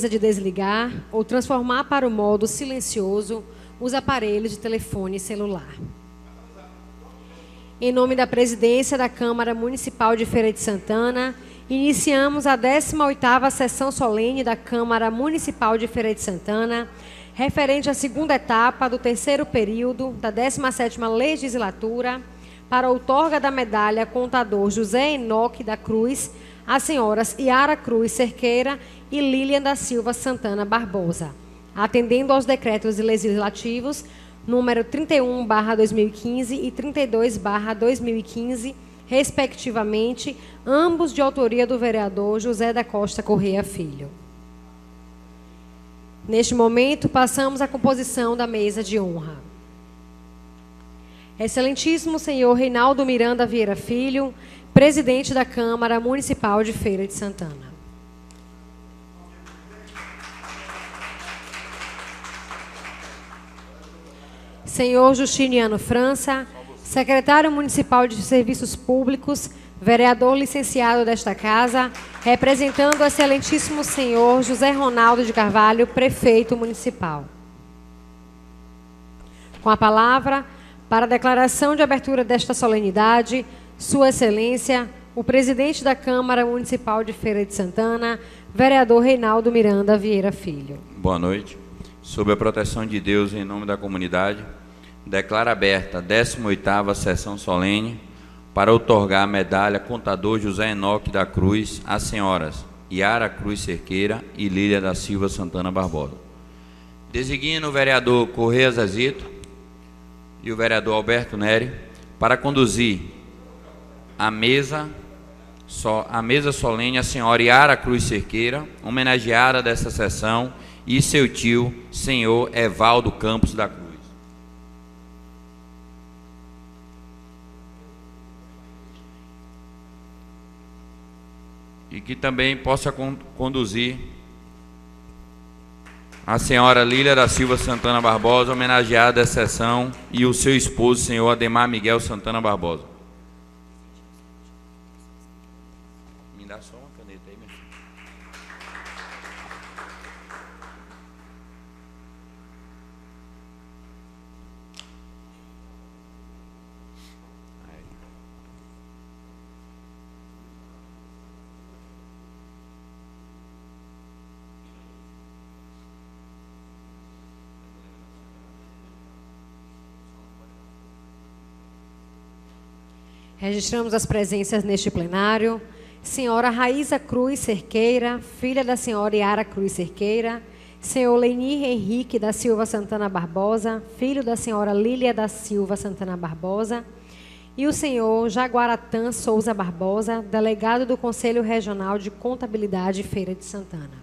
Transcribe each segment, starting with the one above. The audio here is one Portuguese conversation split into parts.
de desligar ou transformar para o modo silencioso os aparelhos de telefone celular. Em nome da presidência da Câmara Municipal de Feira de Santana, iniciamos a 18ª sessão solene da Câmara Municipal de Feira de Santana, referente à segunda etapa do terceiro período da 17ª legislatura, para a outorga da medalha Contador José Enoque da Cruz, às senhoras Yara Cruz Cerqueira e Lília da Silva Santana Barbosa, atendendo aos decretos legislativos número 31/2015 e 32/2015, respectivamente, ambos de autoria do vereador José da Costa Correia Filho. Neste momento, passamos à composição da mesa de honra. Excelentíssimo senhor Reinaldo Miranda Vieira Filho, presidente da Câmara Municipal de Feira de Santana. Senhor Justiniano França, secretário municipal de Serviços Públicos, vereador licenciado desta casa, representando o excelentíssimo senhor José Ronaldo de Carvalho, prefeito municipal. Com a palavra, para a declaração de abertura desta solenidade, Sua Excelência, o presidente da Câmara Municipal de Feira de Santana, vereador Reinaldo Miranda Vieira Filho. Boa noite. Sob a proteção de Deus, em nome da comunidade, declaro aberta a 18ª sessão solene para outorgar a medalha Contador José Enoque da Cruz às senhoras Yara Cruz Cerqueira e Lília da Silva Santana Barbosa. Designo o vereador Correia Zezito e o vereador Alberto Neri para conduzir a mesa solene a senhora Yara Cruz Cerqueira, homenageada desta sessão, e seu tio, senhor Evaldo Campos da Cruz. E que também possa conduzir a senhora Lília da Silva Santana Barbosa, homenageada dessa sessão, e o seu esposo, senhor Ademar Miguel Santana Barbosa. Me dá só uma caneta aí, meu filho. Registramos as presenças neste plenário. Senhora Raíza Cruz Cerqueira, filha da senhora Yara Cruz Cerqueira. Senhor Lenir Henrique da Silva Santana Barbosa, filho da senhora Lília da Silva Santana Barbosa. E o senhor Jaguaratã Souza Barbosa, delegado do Conselho Regional de Contabilidade Feira de Santana.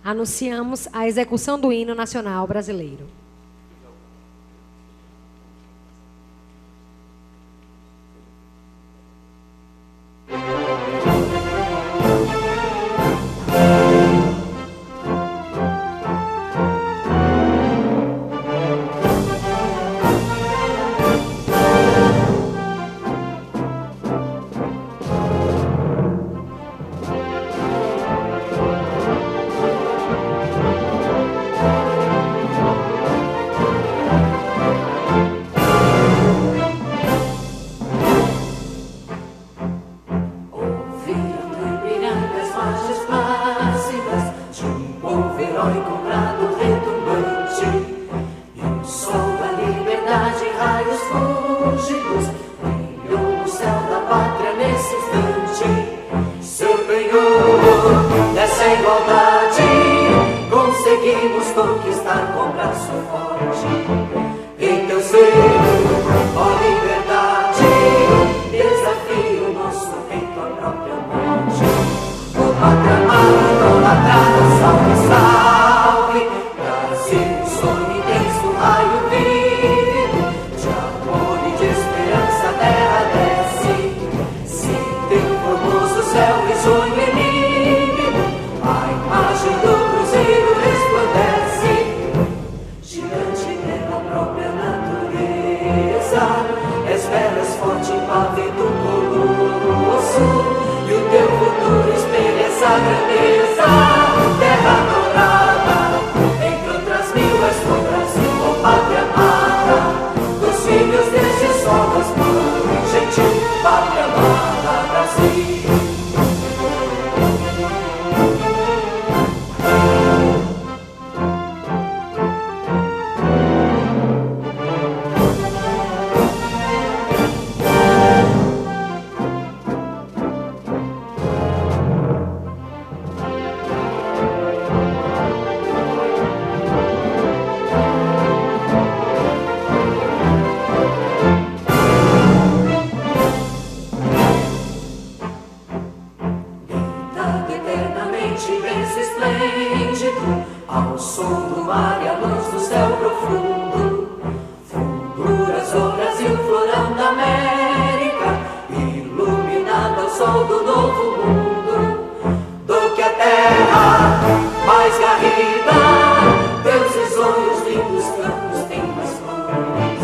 Anunciamos a execução do hino nacional brasileiro. Salve, salve. esplêndido, ao som do mar e à luz do céu profundo. Fulguras o Brasil, florão da América, iluminado ao sol do novo mundo. Do que a terra mais garrida, teus risonhos lindos campos têm mais flores.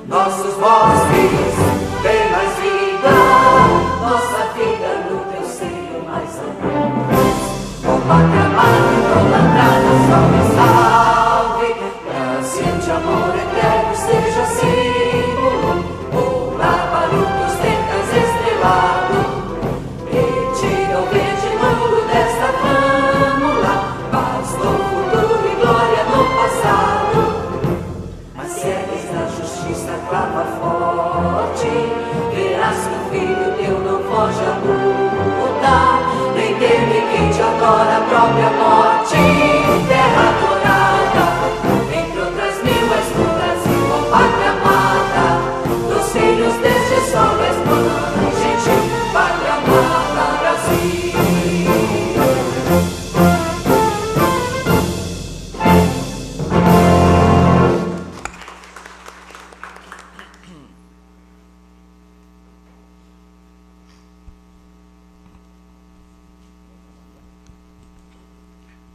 Nossos bosques têm mais vida, nossa vida no teu seio mais amor. O pátria amada, idolatrada, salve, salve. Brasil de amor eterno, seja símbolo. O lar para os tempos estrelado. Retira o verde muro desta flâmula, paz no futuro e glória no passado. Mas se eres da justiça, clama forte, verás que o filho teu não foge à luta, nem teme quem te adora a própria morte. Terra adorada, entre outras mil és no Brasil, ó pátria amada, dos filhos deste sol és mãe gentil, pátria amada, Brasil.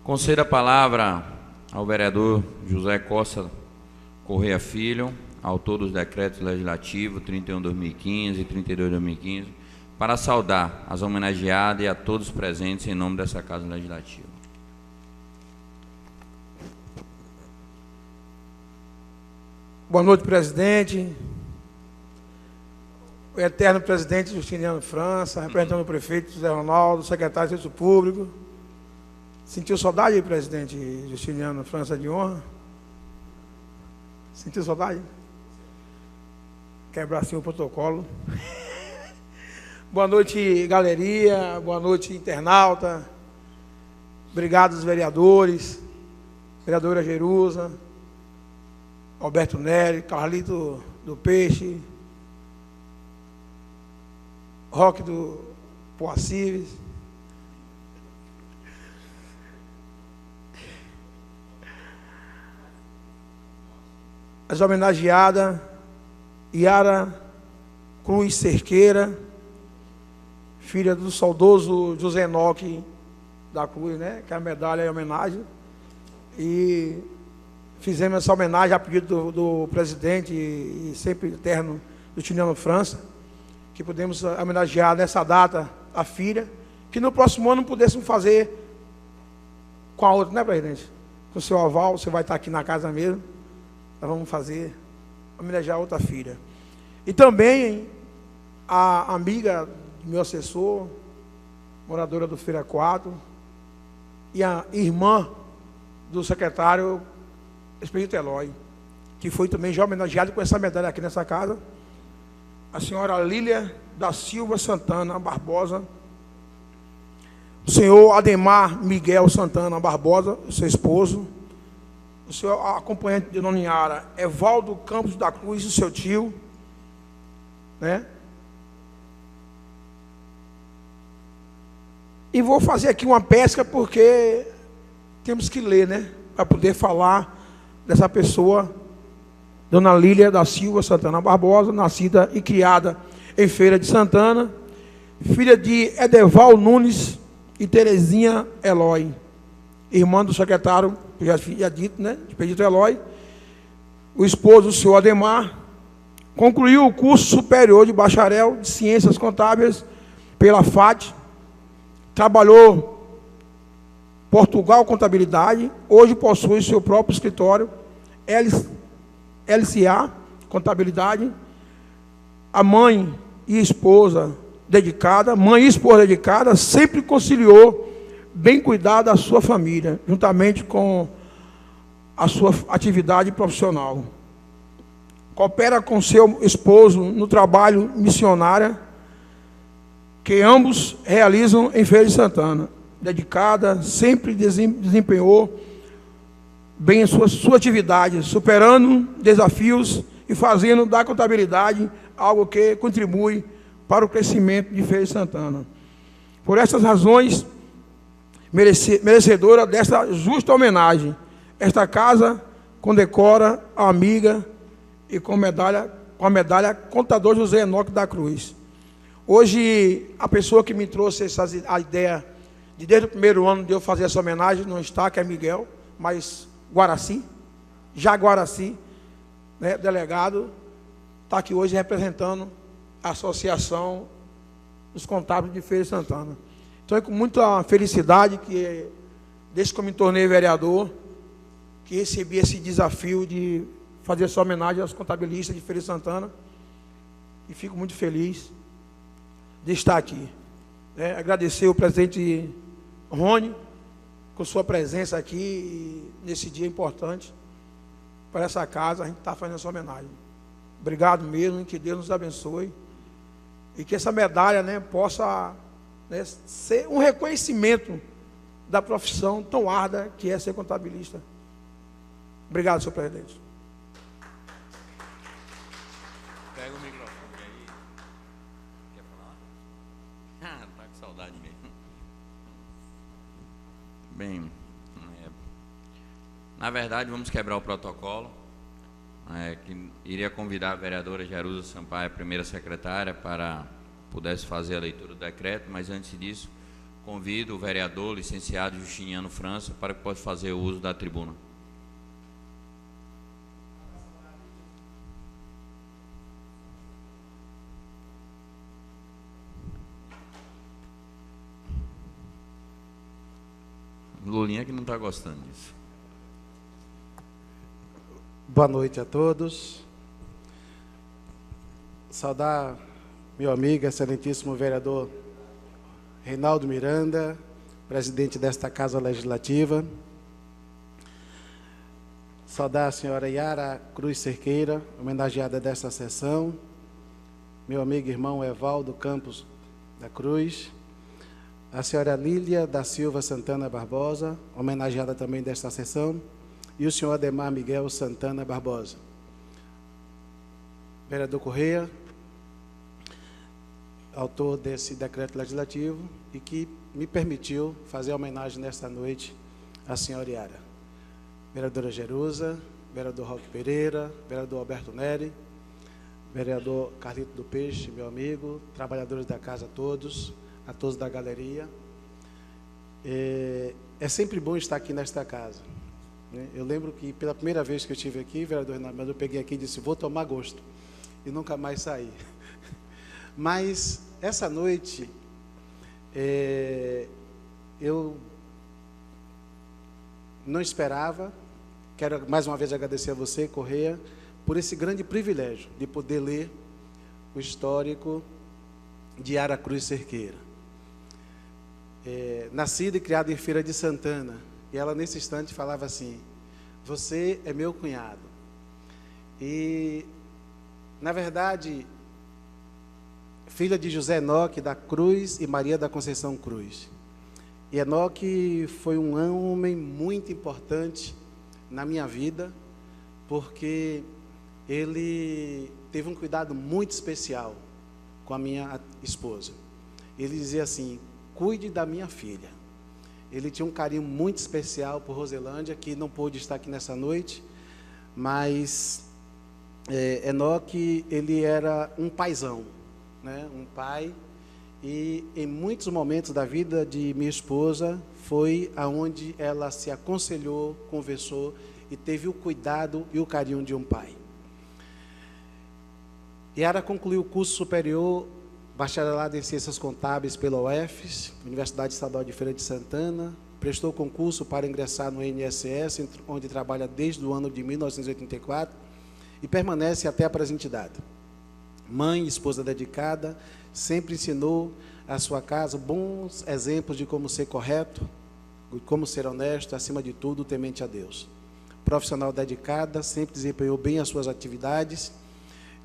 Conceda a palavra ao vereador José Costa Correia Filho, autor dos decretos legislativos 31/2015 e 32/2015, para saudar as homenageadas e a todos presentes em nome dessa Casa Legislativa. Boa noite, presidente. O eterno presidente Justiniano França, representando o prefeito José Ronaldo, secretário de Serviço Público. Sentiu saudade, presidente Justiniano França de honra? Sentiu saudade? Quebrar assim o protocolo. Boa noite, galeria. Boa noite, internauta. Obrigado aos vereadores. Vereadora Jerusa, Alberto Nery, Carlito do Peixe, Roque do Poacires. As homenageadas, Yara Cruz Cerqueira, filha do saudoso José Enoque da Cruz, né? Que é a medalha em homenagem. E fizemos essa homenagem a pedido do presidente e sempre eterno Justiniano França, que pudemos homenagear nessa data a filha, que no próximo ano pudéssemos fazer com a outra, né, presidente? Com o seu aval, você vai estar aqui na casa mesmo. Nós vamos fazer, homenagear outra filha. E também a amiga do meu assessor, moradora do Feira 4, e a irmã do secretário Expedito Eloy, que foi também já homenageado com essa medalha aqui nessa casa, a senhora Lília da Silva Santana Barbosa, o senhor Ademar Miguel Santana Barbosa, seu esposo, o senhor acompanhante de Dona Yara, Evaldo Campos da Cruz, o seu tio, né? E vou fazer aqui uma pesca porque temos que ler, né? Para poder falar dessa pessoa, Dona Lília da Silva Santana Barbosa, nascida e criada em Feira de Santana, filha de Edeval Nunes e Terezinha Eloy, irmã do secretário, já dito, né, Expedito Eloy. O esposo, o senhor Ademar, concluiu o curso superior de bacharel de Ciências Contábeis pela FAT, trabalhou Portugal Contabilidade, hoje possui seu próprio escritório, LCA Contabilidade. A mãe e esposa dedicada, sempre conciliou bem cuidar da sua família, juntamente com a sua atividade profissional. Coopera com seu esposo no trabalho missionário que ambos realizam em Feira de Santana. Dedicada, sempre desempenhou bem a sua atividade, superando desafios e fazendo da contabilidade algo que contribui para o crescimento de Feira de Santana. Por essas razões, merecedora desta justa homenagem. Esta casa condecora a amiga e com a medalha Contador José Enoque da Cruz. Hoje, a pessoa que me trouxe a ideia de desde o primeiro ano de eu fazer essa homenagem não está, que é Miguel, mas Jaguaraci, né, delegado, está aqui hoje representando a Associação dos Contábeis de Feira de Santana. Então é com muita felicidade que, desde que eu me tornei vereador, que recebi esse desafio de fazer essa homenagem aos contabilistas de Feira de Santana, e fico muito feliz de estar aqui. Agradecer o presidente Rony, com sua presença aqui, nesse dia importante, para essa casa, a gente está fazendo essa homenagem. Obrigado mesmo, que Deus nos abençoe, e que essa medalha, né, possa, né, ser um reconhecimento da profissão tão árdua que é ser contabilista. Obrigado, senhor presidente. Pega o microfone aí. Quer falar? Tá com saudade mesmo. Bem, na verdade, vamos quebrar o protocolo. Que iria convidar a vereadora Jerusa Sampaio, a primeira secretária, para pudesse fazer a leitura do decreto, mas antes disso, convido o vereador licenciado Justiniano França para que possa fazer o uso da tribuna. Lulinha que não está gostando disso. Boa noite a todos. Saudar meu amigo, excelentíssimo vereador Reinaldo Miranda, presidente desta Casa Legislativa. Saudar a senhora Yara Cruz Cerqueira, homenageada desta sessão. Meu amigo e irmão Evaldo Campos da Cruz. A senhora Lília da Silva Santana Barbosa, homenageada também desta sessão. E o senhor Ademar Miguel Santana Barbosa. Vereador Correia, autor desse decreto legislativo e que me permitiu fazer a homenagem nesta noite à senhora Yara. Vereadora Jerusa, vereador Roque Pereira, vereador Alberto Neri, vereador Carlito do Peixe, meu amigo, trabalhadores da casa a todos da galeria. É sempre bom estar aqui nesta casa. Eu lembro que pela primeira vez que eu estive aqui, vereador Renato, eu peguei aqui e disse, vou tomar gosto, e nunca mais saí. Mas essa noite, eu não esperava, quero mais uma vez agradecer a você, Correia, por esse grande privilégio de poder ler o histórico de Yara Cruz Cerqueira. Nascida e criada em Feira de Santana, e ela nesse instante falava assim, você é meu cunhado. E, na verdade, filha de José Enoque da Cruz e Maria da Conceição Cruz. E Enoque foi um homem muito importante na minha vida, porque ele teve um cuidado muito especial com a minha esposa. Ele dizia assim, cuide da minha filha. Ele tinha um carinho muito especial por Roselândia, que não pôde estar aqui nessa noite, mas Enoque, ele era um paizão, né? Um pai, e em muitos momentos da vida de minha esposa, foi aonde ela se aconselhou, conversou, e teve o cuidado e o carinho de um pai. Yara concluiu o curso superior, bacharelado em Ciências Contábeis pela UFES, Universidade Estadual de Feira de Santana, prestou concurso para ingressar no INSS, onde trabalha desde o ano de 1984 e permanece até a presente data. Mãe e esposa dedicada, sempre ensinou à sua casa bons exemplos de como ser correto, como ser honesto, acima de tudo, temente a Deus. Profissional dedicada, sempre desempenhou bem as suas atividades,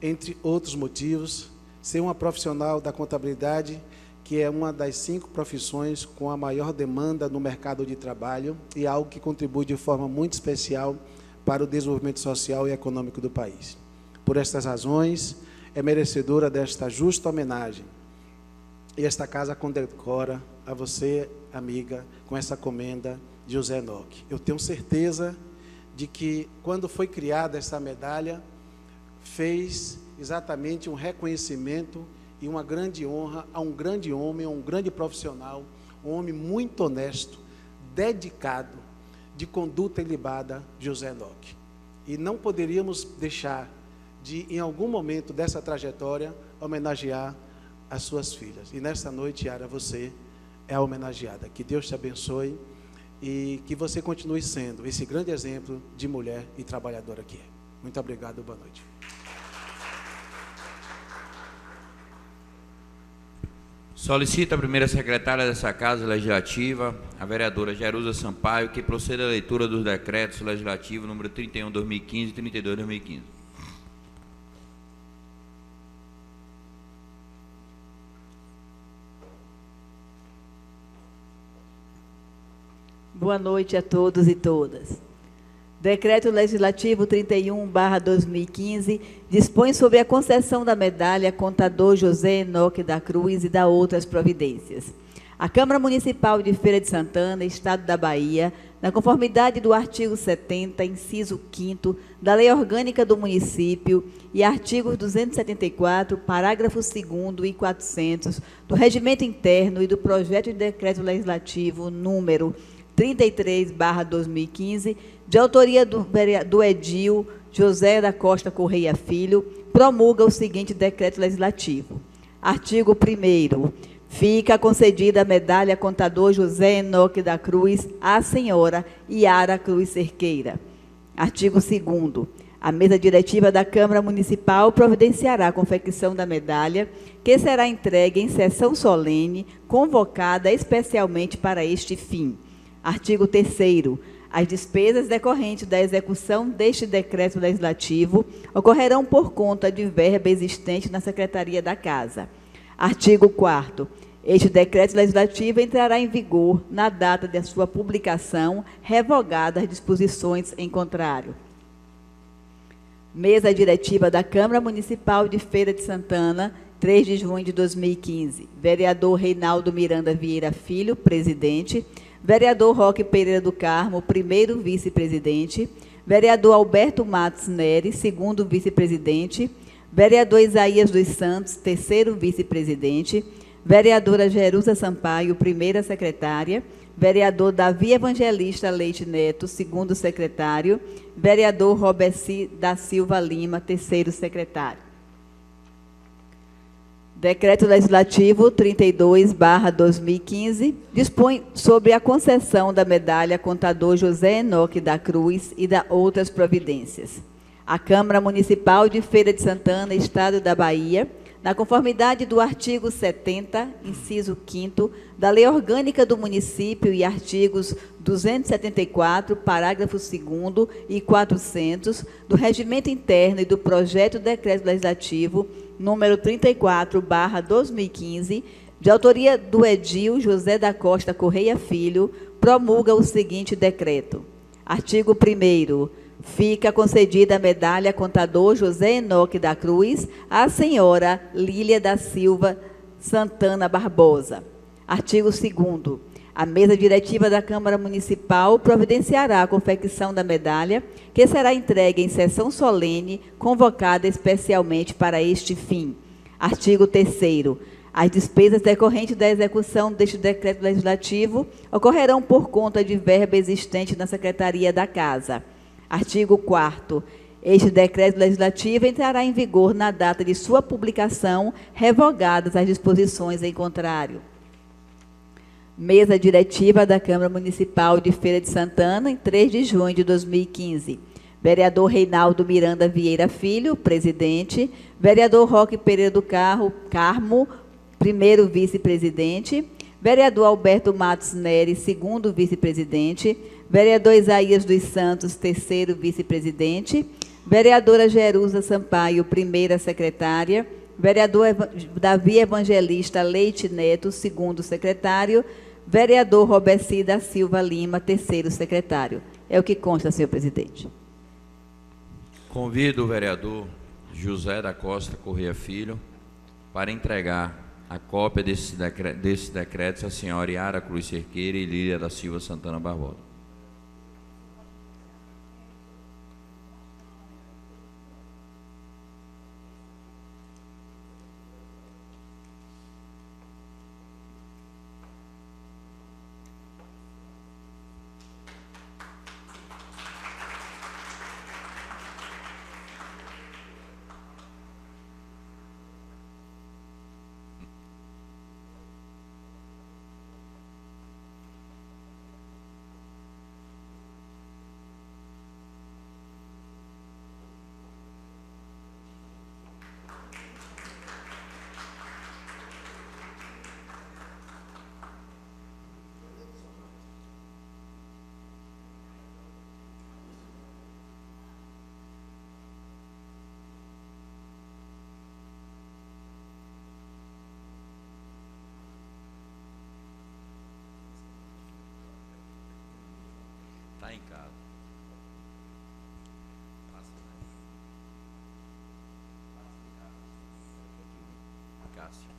entre outros motivos, ser uma profissional da contabilidade, que é uma das 5 profissões com a maior demanda no mercado de trabalho e algo que contribui de forma muito especial para o desenvolvimento social e econômico do país. Por estas razões, é merecedora desta justa homenagem. E esta casa condecora a você, amiga, com essa comenda de José Enoque. Eu tenho certeza de que, quando foi criada essa medalha, fez exatamente um reconhecimento e uma grande honra a um grande homem, a um grande profissional, um homem muito honesto, dedicado, de conduta ilibada, José Enoque. E não poderíamos deixar de, em algum momento dessa trajetória, homenagear as suas filhas. E nesta noite, Yara, você é a homenageada. Que Deus te abençoe e que você continue sendo esse grande exemplo de mulher e trabalhadora que é. Muito obrigado, boa noite. Solicito a primeira secretária dessa Casa Legislativa, a vereadora Jerusa Sampaio, que proceda à leitura dos decretos legislativos número 31/2015 e 32/2015. Boa noite a todos e todas. Decreto Legislativo 31/2015 dispõe sobre a concessão da medalha Contador José Enoque da Cruz e da outras providências. A Câmara Municipal de Feira de Santana, Estado da Bahia, na conformidade do artigo 70, inciso 5º da Lei Orgânica do Município e artigos 274, parágrafo 2º e 400 do Regimento Interno e do Projeto de Decreto Legislativo número 33/2015, de autoria do edil José da Costa Correia Filho, promulga o seguinte decreto legislativo. Artigo 1º. Fica concedida a medalha Contador José Enoque da Cruz à senhora Yara Cruz Cerqueira. Artigo 2º. A mesa diretiva da Câmara Municipal providenciará a confecção da medalha, que será entregue em sessão solene, convocada especialmente para este fim. Artigo 3º. As despesas decorrentes da execução deste decreto legislativo ocorrerão por conta de verba existente na Secretaria da Casa. Artigo 4º. Este decreto legislativo entrará em vigor na data de sua publicação, revogadas as disposições em contrário. Mesa diretiva da Câmara Municipal de Feira de Santana, 3 de junho de 2015. Vereador Reinaldo Miranda Vieira Filho, presidente. Vereador Roque Pereira do Carmo, primeiro vice-presidente. Vereador Alberto Matos Nery, segundo vice-presidente. Vereador Isaías dos Santos, terceiro vice-presidente. Vereadora Jerusa Sampaio, primeira secretária. Vereador Davi Evangelista Leite Neto, segundo secretário. Vereador Roberci da Silva Lima, terceiro secretário. Decreto Legislativo 32/2015 dispõe sobre a concessão da medalha Contador José Enoque da Cruz e da outras providências. A Câmara Municipal de Feira de Santana, Estado da Bahia, na conformidade do artigo 70, inciso 5º, da Lei Orgânica do Município e artigos 274, parágrafo 2º e 400 do Regimento Interno e do Projeto de Decreto Legislativo número 34/2015, de autoria do edil José da Costa Correia Filho, promulga o seguinte decreto. Artigo 1º. Fica concedida a medalha Contador José Enoque da Cruz à senhora Lília da Silva Santana Barbosa. Artigo 2º. A mesa diretiva da Câmara Municipal providenciará a confecção da medalha, que será entregue em sessão solene, convocada especialmente para este fim. Artigo 3º. As despesas decorrentes da execução deste decreto legislativo ocorrerão por conta de verba existente na Secretaria da Casa. Artigo 4º. Este decreto legislativo entrará em vigor na data de sua publicação, revogadas as disposições em contrário. Mesa diretiva da Câmara Municipal de Feira de Santana, em 3 de junho de 2015. Vereador Reinaldo Miranda Vieira Filho, presidente. Vereador Roque Pereira do Carmo, primeiro vice-presidente. Vereador Alberto Matos Nery, segundo vice-presidente. Vereador Isaías dos Santos, terceiro vice-presidente. Vereadora Jerusa Sampaio, primeira secretária. Vereador Davi Evangelista Leite Neto, segundo secretário. Vereador Roberci da Silva Lima, terceiro secretário. É o que consta, senhor presidente. Convido o vereador José da Costa Correia Filho para entregar a cópia desses decretos à senhora Yara Cruz Cerqueira e Lília da Silva Santana Barbosa. Está em casa. Cássio.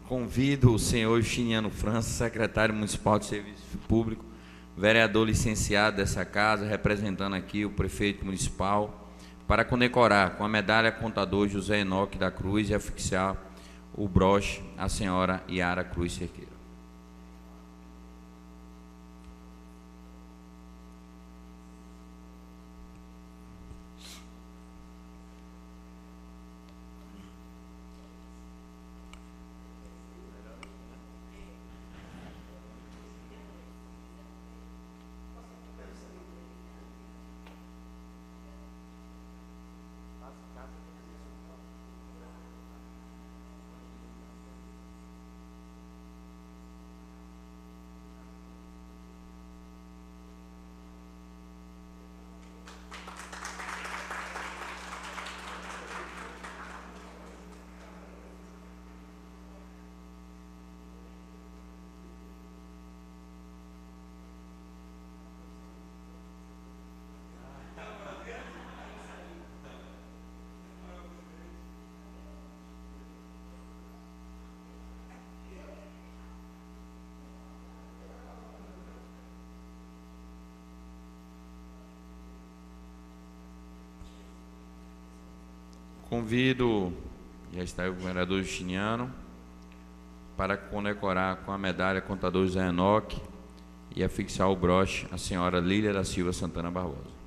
Convido o senhor Justiniano França, secretário municipal de Serviço Público, vereador licenciado dessa casa, representando aqui o prefeito municipal, para condecorar com a medalha contador José Enoque da Cruz e afixar o broche à senhora Yara Cruz Cerqueira. Convido, já está o vereador Justiniano, para condecorar com a medalha contador José Enoque e afixar o broche à senhora Lília da Silva Santana Barbosa.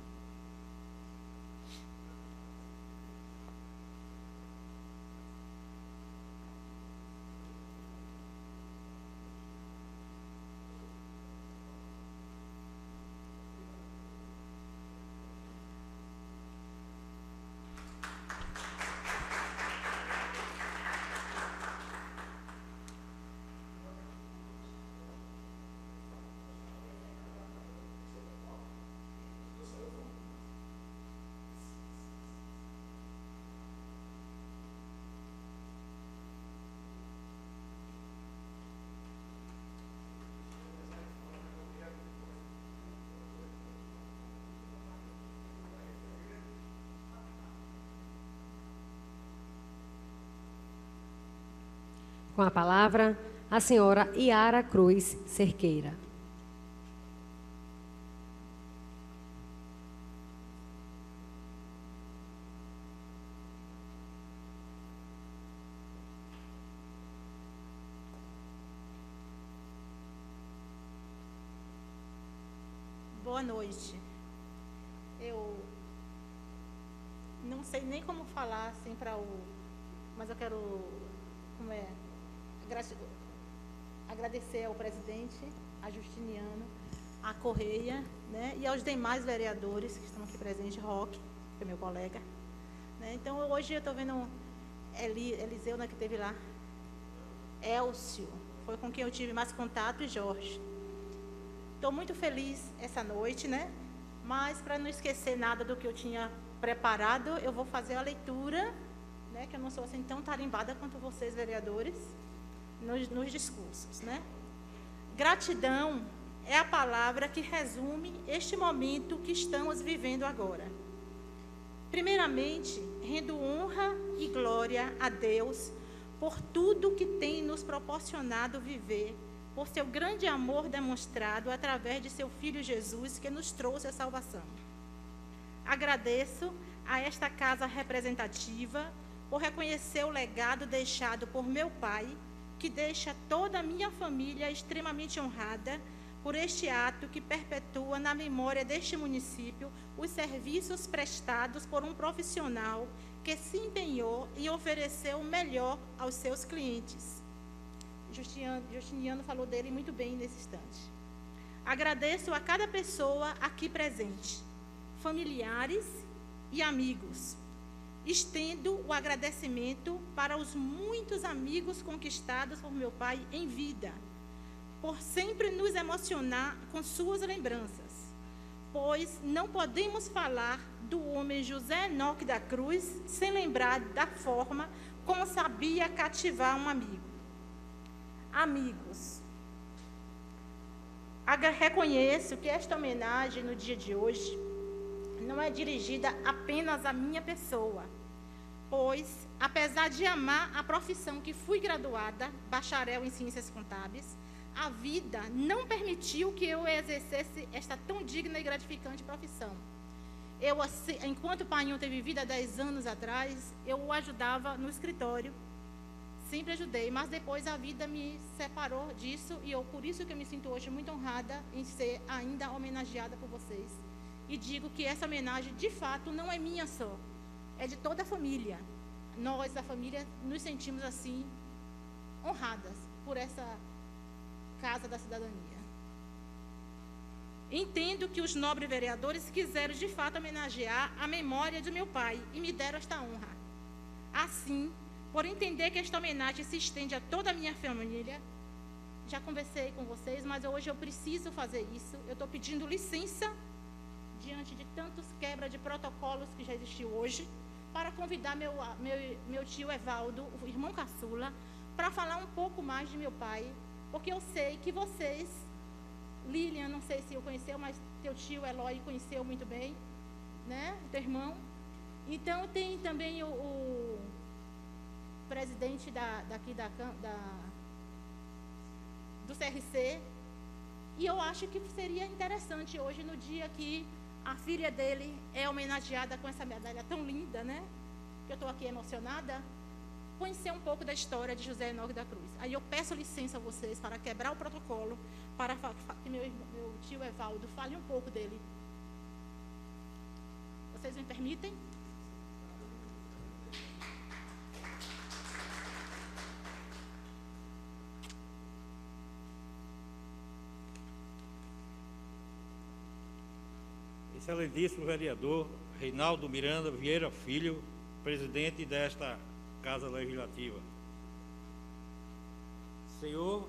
Com a palavra, a senhora Yara Cruz Cerqueira. Boa noite. Eu não sei nem como falar assim para o... Mas eu quero... Como é? Agradecer ao presidente, a Justiniano, a Correia, né, e aos demais vereadores que estão aqui presentes, Roque, que é meu colega. Né, então, hoje eu estou vendo Eliseu, né, que esteve lá, Elcio, foi com quem eu tive mais contato, e Jorge. Estou muito feliz essa noite, né, mas para não esquecer nada do que eu tinha preparado, eu vou fazer a leitura, né, que eu não sou assim tão tarimbada quanto vocês, vereadores, nos discursos, né? Gratidão é a palavra que resume este momento que estamos vivendo agora. Primeiramente, rendo honra e glória a Deus por tudo que tem nos proporcionado viver, por seu grande amor demonstrado através de seu Filho Jesus, que nos trouxe a salvação. Agradeço a esta casa representativa por reconhecer o legado deixado por meu pai, que deixa toda a minha família extremamente honrada por este ato que perpetua na memória deste município os serviços prestados por um profissional que se empenhou em oferecer o melhor aos seus clientes. Justiniano falou dele muito bem nesse instante. Agradeço a cada pessoa aqui presente, familiares e amigos. Estendo o agradecimento para os muitos amigos conquistados por meu pai em vida, por sempre nos emocionar com suas lembranças, pois não podemos falar do homem José Enoque da Cruz sem lembrar da forma como sabia cativar um amigo. Amigos, reconheço que esta homenagem no dia de hoje não é dirigida apenas à minha pessoa, pois, apesar de amar a profissão que fui graduada, bacharel em Ciências Contábeis, a vida não permitiu que eu exercesse esta tão digna e gratificante profissão. Eu, enquanto o Painho teve vida há 10 anos atrás, eu o ajudava no escritório, sempre ajudei, mas depois a vida me separou disso, e por isso que eu me sinto hoje muito honrada em ser ainda homenageada por vocês. E digo que essa homenagem, de fato, não é minha só, é de toda a família. Nós, da família, nos sentimos assim, honradas por essa Casa da Cidadania. Entendo que os nobres vereadores quiseram, de fato, homenagear a memória de meu pai e me deram esta honra. Assim, por entender que esta homenagem se estende a toda a minha família, já conversei com vocês, mas hoje eu preciso fazer isso. Eu estou pedindo licença, diante de tantos quebra de protocolos que já existiu hoje, para convidar meu tio Evaldo, o irmão caçula, para falar um pouco mais de meu pai, porque eu sei que vocês, Lilian, não sei se eu conheceu, mas teu tio Eloy conheceu muito bem, né, o teu irmão. Então, tem também o presidente do CRC, e eu acho que seria interessante hoje, no dia que a filha dele é homenageada com essa medalha tão linda, né? Que eu estou aqui emocionada, conhecer um pouco da história de José Enoque da Cruz. Aí eu peço licença a vocês para quebrar o protocolo, para que meu tio Evaldo fale um pouco dele. Vocês me permitem? Excelentíssimo vereador Reinaldo Miranda Vieira Filho, presidente desta Casa Legislativa. Senhor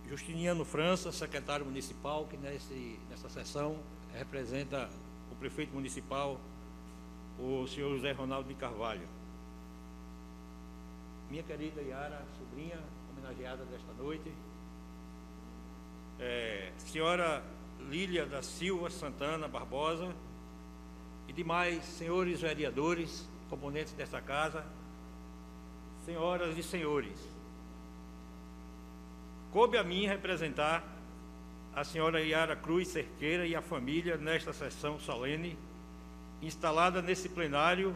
Justiniano França, secretário municipal, que nessa sessão representa o prefeito municipal, o senhor José Ronaldo de Carvalho. Minha querida Yara, sobrinha, homenageada desta noite. Senhora Lília da Silva Santana Barbosa e demais senhores vereadores, componentes desta casa, senhoras e senhores. Coube a mim representar a senhora Yara Cruz Cerqueira e a família nesta sessão solene, instalada nesse plenário,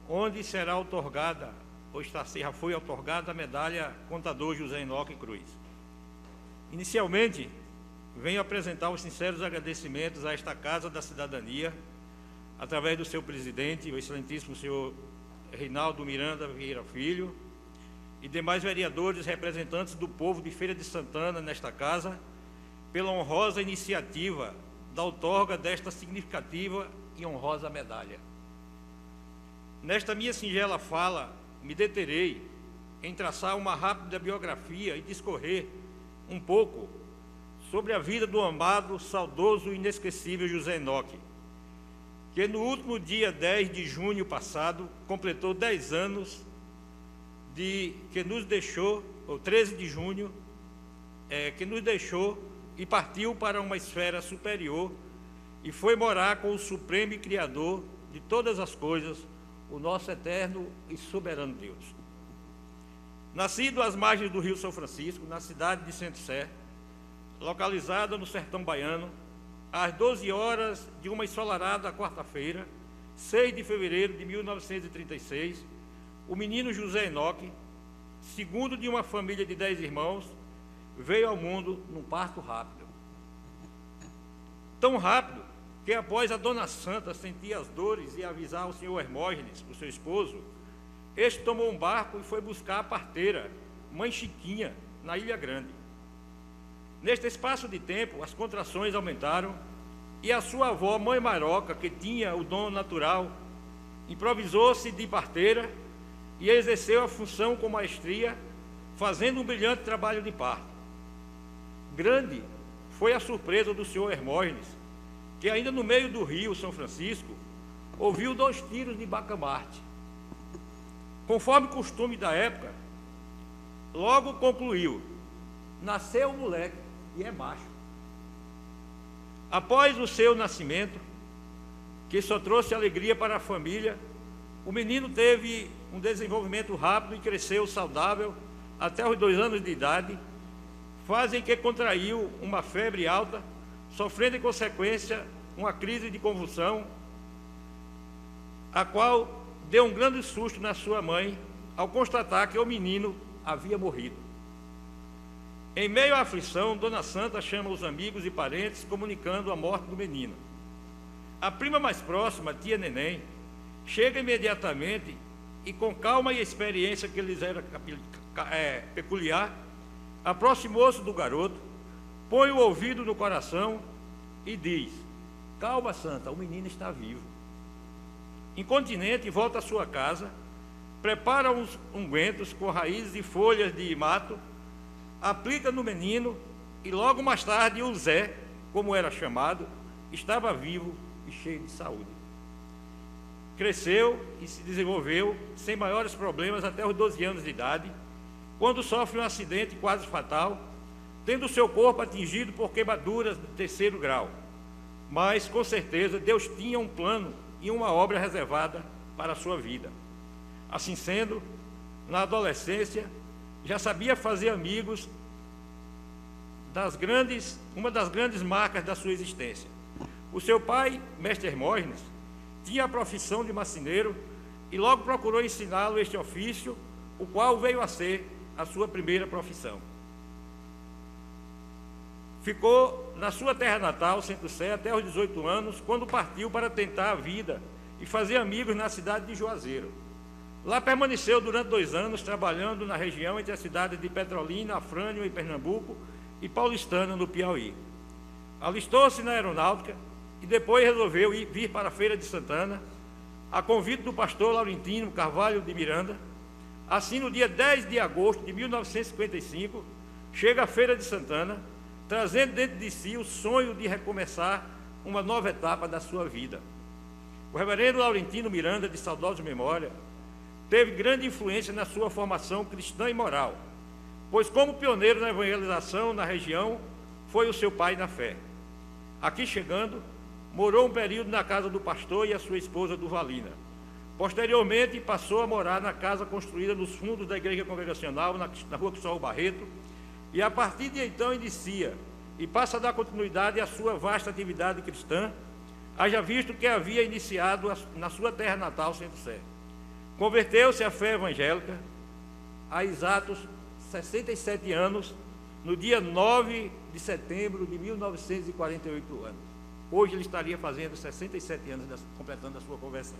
onde será outorgada, ou já foi outorgada, a medalha Contador José Enoque Cruz. Inicialmente, venho apresentar os sinceros agradecimentos a esta Casa da Cidadania, através do seu presidente, o excelentíssimo senhor Reinaldo Miranda Vieira Filho, e demais vereadores representantes do povo de Feira de Santana nesta casa, pela honrosa iniciativa da outorga desta significativa e honrosa medalha. Nesta minha singela fala, me deterei em traçar uma rápida biografia e discorrer um pouco sobre a vida do amado, saudoso e inesquecível José Enoque, que no último dia 10 de junho passado completou 10 anos que nos deixou, ou 13 de junho, que nos deixou e partiu para uma esfera superior e foi morar com o Supremo e Criador de todas as coisas, o nosso eterno e soberano Deus. Nascido às margens do Rio São Francisco, na cidade de Centro-Sé, localizada no sertão baiano, às 12 horas de uma ensolarada quarta-feira, 6 de fevereiro de 1936, o menino José Enoque, segundo de uma família de 10 irmãos, veio ao mundo num parto rápido. Tão rápido que, após a Dona Santa sentir as dores e avisar o senhor Hermógenes, o seu esposo, este tomou um barco e foi buscar a parteira, Mãe Chiquinha, na Ilha Grande. Neste espaço de tempo, as contrações aumentaram e a sua avó, Mãe Maroca, que tinha o dom natural, improvisou-se de parteira e exerceu a função com maestria, fazendo um brilhante trabalho de parto. Grande foi a surpresa do senhor Hermógenes, que ainda no meio do rio São Francisco, ouviu 2 tiros de bacamarte. Conforme costume da época, logo concluiu: nasceu um moleque e é macho. Após o seu nascimento, que só trouxe alegria para a família, o menino teve um desenvolvimento rápido e cresceu saudável até os 2 anos de idade, fase em que contraiu uma febre alta, sofrendo em consequência uma crise de convulsão, a qual deu um grande susto na sua mãe ao constatar que o menino havia morrido. Em meio à aflição, Dona Santa chama os amigos e parentes, comunicando a morte do menino. A prima mais próxima, tia Neném, chega imediatamente e, com calma e experiência que lhes era peculiar, aproximou-se do garoto, põe o ouvido no coração e diz: calma, Santa, o menino está vivo. Incontinente, volta à sua casa, prepara uns ungüentos com raízes e folhas de mato, aplica no menino e logo mais tarde o Zé, como era chamado, estava vivo e cheio de saúde. Cresceu e se desenvolveu sem maiores problemas até os 12 anos de idade, quando sofre um acidente quase fatal, tendo seu corpo atingido por queimaduras de 3º grau. Mas, com certeza, Deus tinha um plano e uma obra reservada para a sua vida. Assim sendo, na adolescência, já sabia fazer amigos, uma das grandes marcas da sua existência. O seu pai, mestre Hermógenes, tinha a profissão de marceneiro e logo procurou ensiná-lo este ofício, o qual veio a ser a sua primeira profissão. Ficou na sua terra natal, Centro-Sé, até os 18 anos, quando partiu para tentar a vida e fazer amigos na cidade de Juazeiro. Lá permaneceu durante 2 anos, trabalhando na região entre as cidades de Petrolina, Afrânio, em Pernambuco, e Paulistana, no Piauí. Alistou-se na aeronáutica e depois resolveu vir para a Feira de Santana, a convite do pastor Laurentino Carvalho de Miranda. Assim, no dia 10 de agosto de 1955, chega à Feira de Santana, trazendo dentro de si o sonho de recomeçar uma nova etapa da sua vida. O reverendo Laurentino Miranda, de saudosa memória, teve grande influência na sua formação cristã e moral, pois, como pioneiro na evangelização na região, foi o seu pai na fé. Aqui chegando, morou um período na casa do pastor e a sua esposa Durvalina. Posteriormente, passou a morar na casa construída nos fundos da Igreja Congregacional, na rua Cristóvão Barreto, e a partir de então inicia e passa a dar continuidade à sua vasta atividade cristã, haja visto que havia iniciado na sua terra natal, Centro-Sé. Converteu-se à fé evangélica há exatos 67 anos, no dia 9 de setembro de 1948 anos. Hoje ele estaria fazendo 67 anos, completando a sua conversão.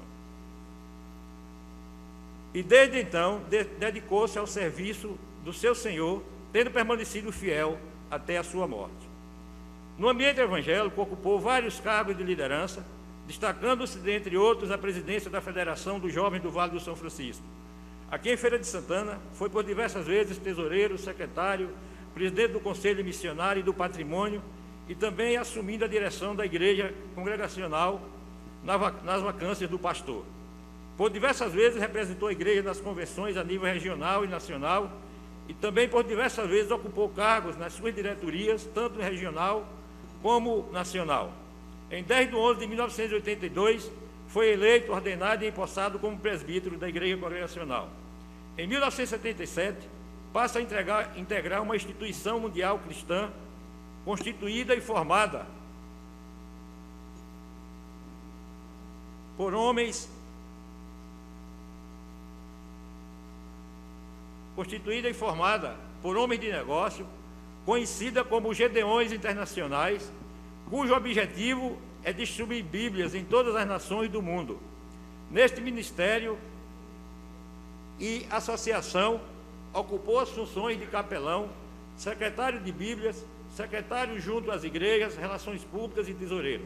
E desde então, dedicou-se ao serviço do seu Senhor, tendo permanecido fiel até a sua morte. No ambiente evangélico, ocupou vários cargos de liderança, destacando-se, dentre outros, a presidência da Federação dos Jovens do Vale do São Francisco. Aqui em Feira de Santana, foi por diversas vezes tesoureiro, secretário, presidente do Conselho Missionário e do Patrimônio, e também assumindo a direção da Igreja Congregacional nas vacâncias do pastor. Por diversas vezes representou a igreja nas convenções a nível regional e nacional, e também por diversas vezes ocupou cargos nas suas diretorias, tanto regional como nacional. Em 10 de 11 de 1982, foi eleito, ordenado e empossado como presbítero da Igreja Congregacional. Em 1977, passa a integrar uma instituição mundial cristã, constituída e formada por homens, de negócio, conhecida como Gedeões Internacionais, cujo objetivo é distribuir Bíblias em todas as nações do mundo. Neste ministério e associação, ocupou as funções de capelão, secretário de Bíblias, secretário junto às igrejas, relações públicas e tesoureiro.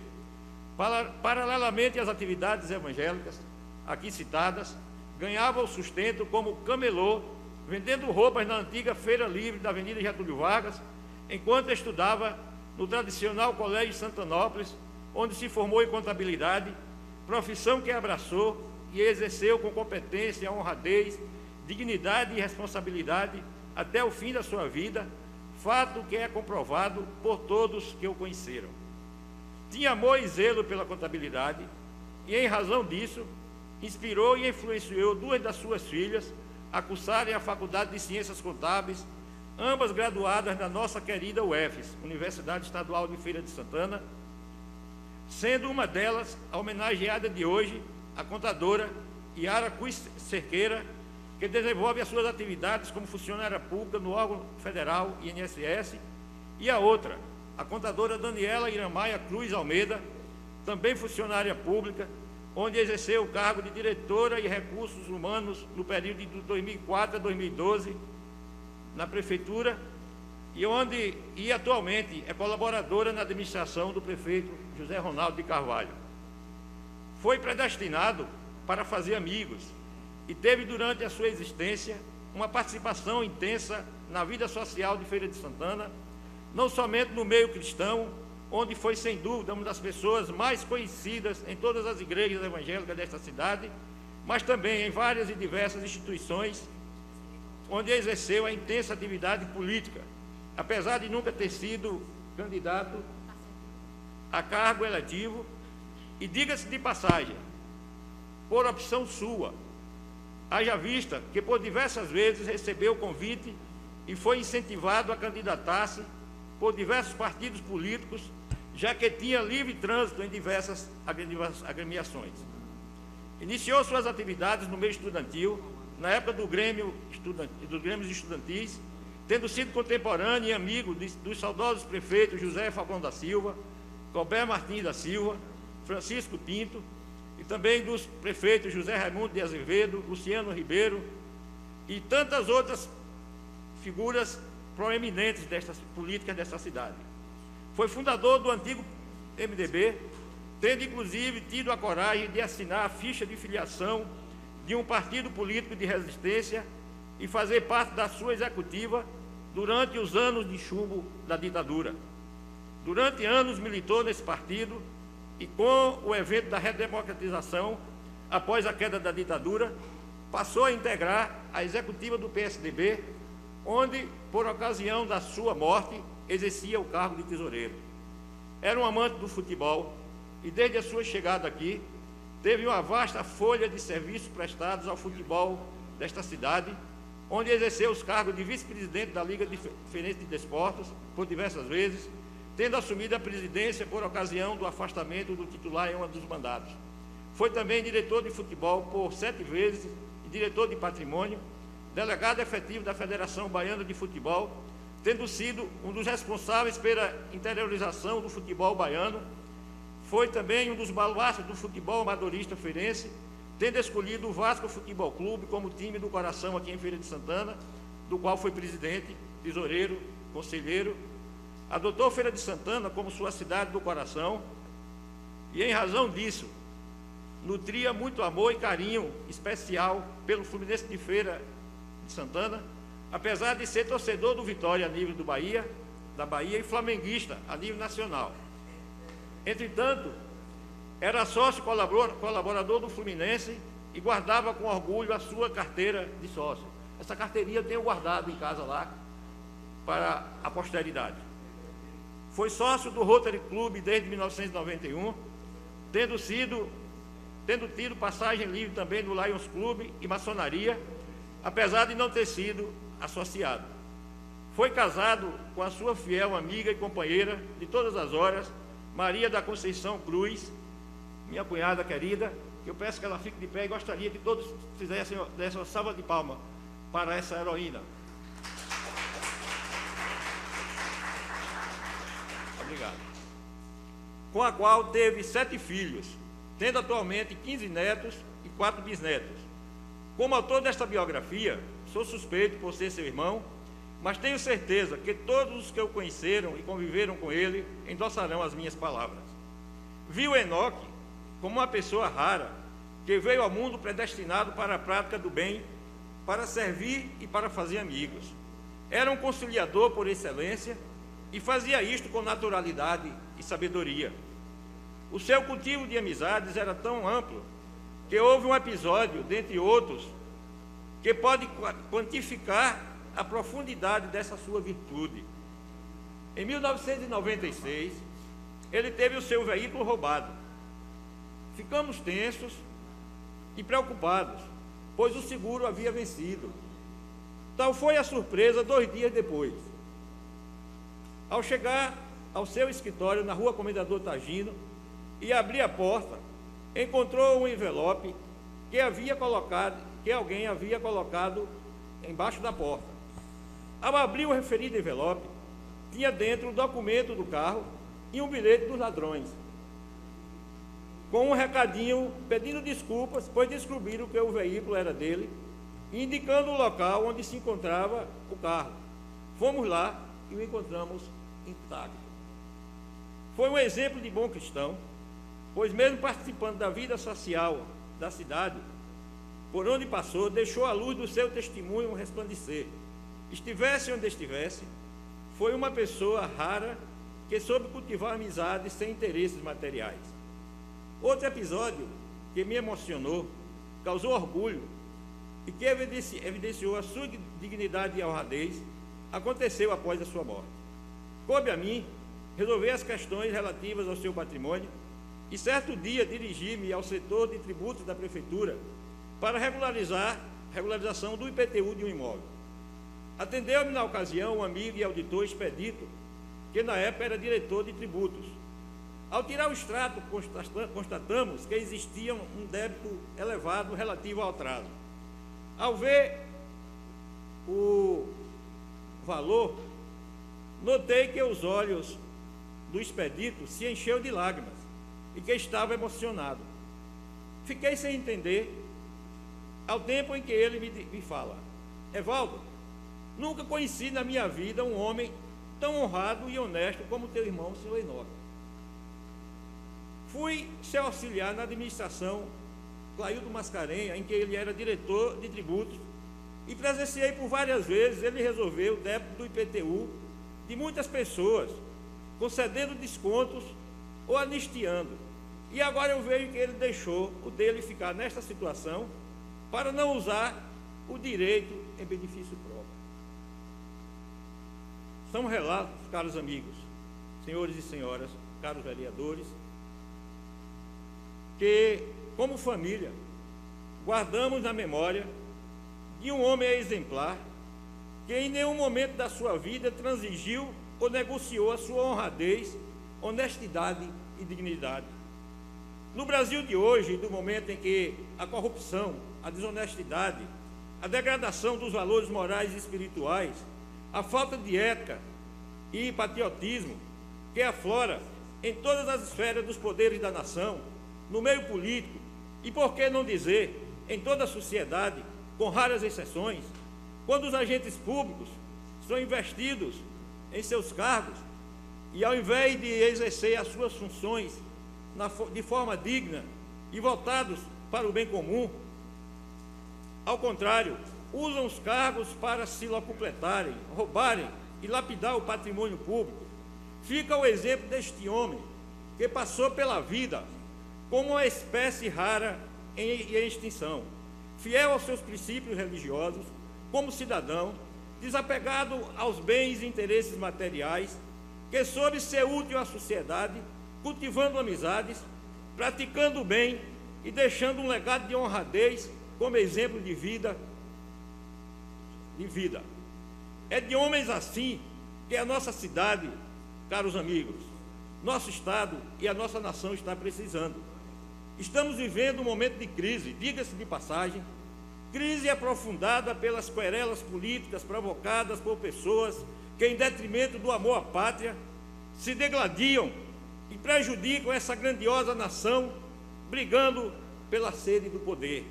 Paralelamente às atividades evangélicas aqui citadas, ganhava o sustento como camelô, vendendo roupas na antiga Feira Livre da Avenida Getúlio Vargas, enquanto estudava no tradicional Colégio Santanópolis, onde se formou em contabilidade, profissão que abraçou e exerceu com competência, honradez, dignidade e responsabilidade até o fim da sua vida, fato que é comprovado por todos que o conheceram. Tinha amor e zelo pela contabilidade e, em razão disso, inspirou e influenciou duas das suas filhas a cursarem a Faculdade de Ciências Contábeis, ambas graduadas na nossa querida UFES, Universidade Estadual de Feira de Santana, sendo uma delas a homenageada de hoje, a contadora Yara Cruz Cerqueira, que desenvolve as suas atividades como funcionária pública no órgão federal INSS, e a outra, a contadora Daniela Iramaia Cruz Almeida, também funcionária pública, onde exerceu o cargo de diretora de recursos humanos no período de 2004 a 2012 na prefeitura e atualmente é colaboradora na administração do prefeito José Ronaldo de Carvalho. Foi predestinado para fazer amigos e teve durante a sua existência uma participação intensa na vida social de Feira de Santana, não somente no meio cristão, onde foi sem dúvida uma das pessoas mais conhecidas em todas as igrejas evangélicas desta cidade, mas também em várias e diversas instituições, onde exerceu a intensa atividade política, apesar de nunca ter sido candidato a cargo eletivo, e diga-se de passagem, por opção sua, haja vista que por diversas vezes recebeu o convite e foi incentivado a candidatar-se por diversos partidos políticos, já que tinha livre trânsito em diversas agremiações. Iniciou suas atividades no meio estudantil, na época dos grêmios estudantis, tendo sido contemporâneo e amigo dos saudosos prefeitos José Falcão da Silva, Colbert Martins da Silva, Francisco Pinto, e também dos prefeitos José Raimundo de Azevedo, Luciano Ribeiro e tantas outras figuras proeminentes destas políticas desta cidade. Foi fundador do antigo MDB, tendo inclusive tido a coragem de assinar a ficha de filiação de um partido político de resistência e fazer parte da sua executiva durante os anos de chumbo da ditadura. Durante anos militou nesse partido e, com o evento da redemocratização, após a queda da ditadura, passou a integrar a executiva do PSDB, onde, por ocasião da sua morte, exercia o cargo de tesoureiro. Era um amante do futebol e, desde a sua chegada aqui, teve uma vasta folha de serviços prestados ao futebol desta cidade, onde exerceu os cargos de vice-presidente da Liga Diferente de Desportos por diversas vezes, tendo assumido a presidência por ocasião do afastamento do titular em um dos mandatos. Foi também diretor de futebol por 7 vezes e diretor de patrimônio, delegado efetivo da Federação Baiana de Futebol, tendo sido um dos responsáveis pela interiorização do futebol baiano. Foi também um dos baluartes do futebol amadorista feirense, tendo escolhido o Vasco Futebol Clube como time do coração aqui em Feira de Santana, do qual foi presidente, tesoureiro, conselheiro. Adotou Feira de Santana como sua cidade do coração e, em razão disso, nutria muito amor e carinho especial pelo Fluminense de Feira de Santana, apesar de ser torcedor do Vitória a nível da Bahia e flamenguista a nível nacional. Entretanto, era sócio colaborador do Fluminense e guardava com orgulho a sua carteira de sócio. Essa carteirinha eu tenho guardado em casa lá para a posteridade. Foi sócio do Rotary Club desde 1991, tendo tido passagem livre também no Lions Club e maçonaria, apesar de não ter sido associado. Foi casado com a sua fiel amiga e companheira de todas as horas, Maria da Conceição Cruz, minha cunhada querida, que eu peço que ela fique de pé e gostaria que todos fizessem uma salva de palmas para essa heroína. Obrigado. Com a qual teve 7 filhos, tendo atualmente 15 netos e 4 bisnetos. Como autor desta biografia, sou suspeito por ser seu irmão, mas tenho certeza que todos os que o conheceram e conviveram com ele endossarão as minhas palavras. Viu Enoque como uma pessoa rara, que veio ao mundo predestinado para a prática do bem, para servir e para fazer amigos. Era um conciliador por excelência e fazia isto com naturalidade e sabedoria. O seu cultivo de amizades era tão amplo que houve um episódio, dentre outros, que pode quantificar a profundidade dessa sua virtude. Em 1996, ele teve o seu veículo roubado. Ficamos tensos e preocupados, pois o seguro havia vencido. Tal foi a surpresa 2 dias depois. Ao chegar ao seu escritório na rua Comendador Tagino e abrir a porta, encontrou um envelope que alguém havia colocado embaixo da porta. Ao abrir o referido envelope, tinha dentro o documento do carro e um bilhete dos ladrões, com um recadinho pedindo desculpas, pois descobriram que o veículo era dele, e indicando o local onde se encontrava o carro. Fomos lá e o encontramos intacto. Foi um exemplo de bom cristão, pois mesmo participando da vida social da cidade, por onde passou, deixou a luz do seu testemunho resplandecer. Estivesse onde estivesse, foi uma pessoa rara que soube cultivar amizades sem interesses materiais. Outro episódio que me emocionou, causou orgulho e que evidenciou a sua dignidade e honradez, aconteceu após a sua morte. Coube a mim resolver as questões relativas ao seu patrimônio e certo dia dirigi-me ao setor de tributos da prefeitura para regularização do IPTU de um imóvel. Atendeu-me na ocasião um amigo e auditor Expedito, que na época era diretor de tributos. Ao tirar o extrato, constatamos que existia um débito elevado relativo ao atraso. Ao ver o valor, notei que os olhos do Expedito se encheu de lágrimas e que estava emocionado. Fiquei sem entender, ao tempo em que ele me fala: Evaldo, nunca conheci na minha vida um homem tão honrado e honesto como teu irmão, seu Enoque. Fui seu auxiliar na administração Claildo Mascarenha, em que ele era diretor de tributos, e presenciei por várias vezes ele resolver o débito do IPTU de muitas pessoas, concedendo descontos ou anistiando. E agora eu vejo que ele deixou o dele ficar nesta situação para não usar o direito em benefício próprio. São relatos, caros amigos, senhores e senhoras, caros vereadores, que, como família, guardamos na memória de um homem exemplar que em nenhum momento da sua vida transigiu ou negociou a sua honradez, honestidade e dignidade. No Brasil de hoje, do momento em que a corrupção, a desonestidade, a degradação dos valores morais e espirituais, a falta de ética e patriotismo que aflora em todas as esferas dos poderes da nação, no meio político e, por que não dizer, em toda a sociedade, com raras exceções, quando os agentes públicos são investidos em seus cargos e, ao invés de exercer as suas funções de forma digna e voltados para o bem comum, ao contrário, usam os cargos para se locupletarem, roubarem e lapidar o patrimônio público. Fica o exemplo deste homem que passou pela vida como uma espécie rara em extinção, fiel aos seus princípios religiosos, como cidadão, desapegado aos bens e interesses materiais, que soube ser útil à sociedade, cultivando amizades, praticando o bem e deixando um legado de honradez como exemplo de vida. É de homens assim que a nossa cidade, caros amigos, nosso Estado e a nossa nação está precisando. Estamos vivendo um momento de crise, diga-se de passagem, crise aprofundada pelas querelas políticas provocadas por pessoas que, em detrimento do amor à pátria, se degladiam e prejudicam essa grandiosa nação, brigando pela sede do poder.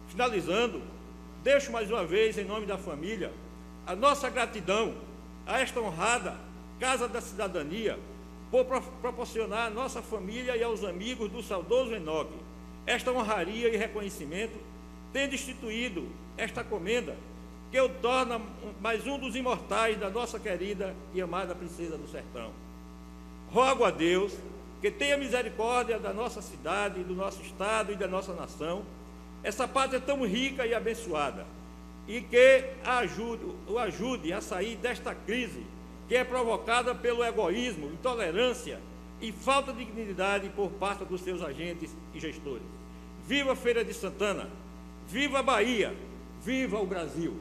Finalizando, deixo mais uma vez, em nome da família, a nossa gratidão a esta honrada Casa da Cidadania por proporcionar à nossa família e aos amigos do saudoso Enoque esta honraria e reconhecimento, tendo instituído esta comenda que o torna mais um dos imortais da nossa querida e amada Princesa do Sertão. Rogo a Deus que tenha misericórdia da nossa cidade, do nosso Estado e da nossa nação, essa pátria tão rica e abençoada, e que o ajude a sair desta crise que é provocada pelo egoísmo, intolerância e falta de dignidade por parte dos seus agentes e gestores. Viva a Feira de Santana! Viva a Bahia! Viva o Brasil!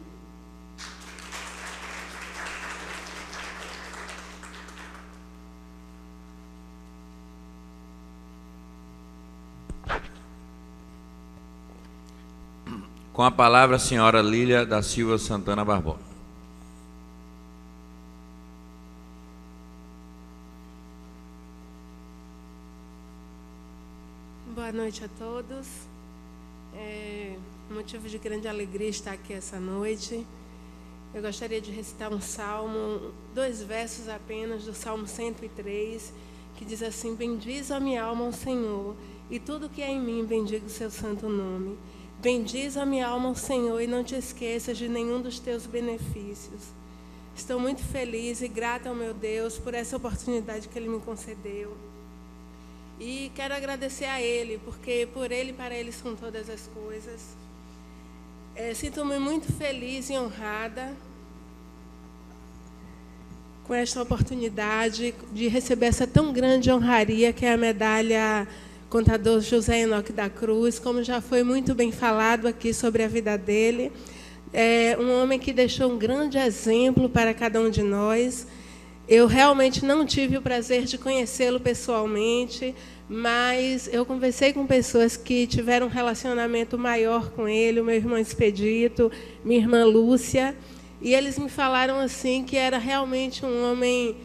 Com a palavra, a senhora Lília da Silva Santana Barbosa. Boa noite a todos. É motivo de grande alegria estar aqui essa noite. Eu gostaria de recitar um salmo, 2 versos apenas do Salmo 103, que diz assim: bendiz a minha alma ao Senhor, e tudo que é em mim bendiga o seu santo nome. Bendiz a minha alma ao Senhor e não te esqueças de nenhum dos teus benefícios. Estou muito feliz e grata ao meu Deus por essa oportunidade que Ele me concedeu. E quero agradecer a Ele, porque por Ele e para Ele são todas as coisas. Sinto-me muito feliz e honrada com esta oportunidade de receber essa tão grande honraria que é a medalha Contador José Enoque da Cruz. Como já foi muito bem falado aqui sobre a vida dele, é um homem que deixou um grande exemplo para cada um de nós. Eu realmente não tive o prazer de conhecê-lo pessoalmente, mas eu conversei com pessoas que tiveram um relacionamento maior com ele, o meu irmão Expedito, minha irmã Lúcia, e eles me falaram assim que era realmente um homem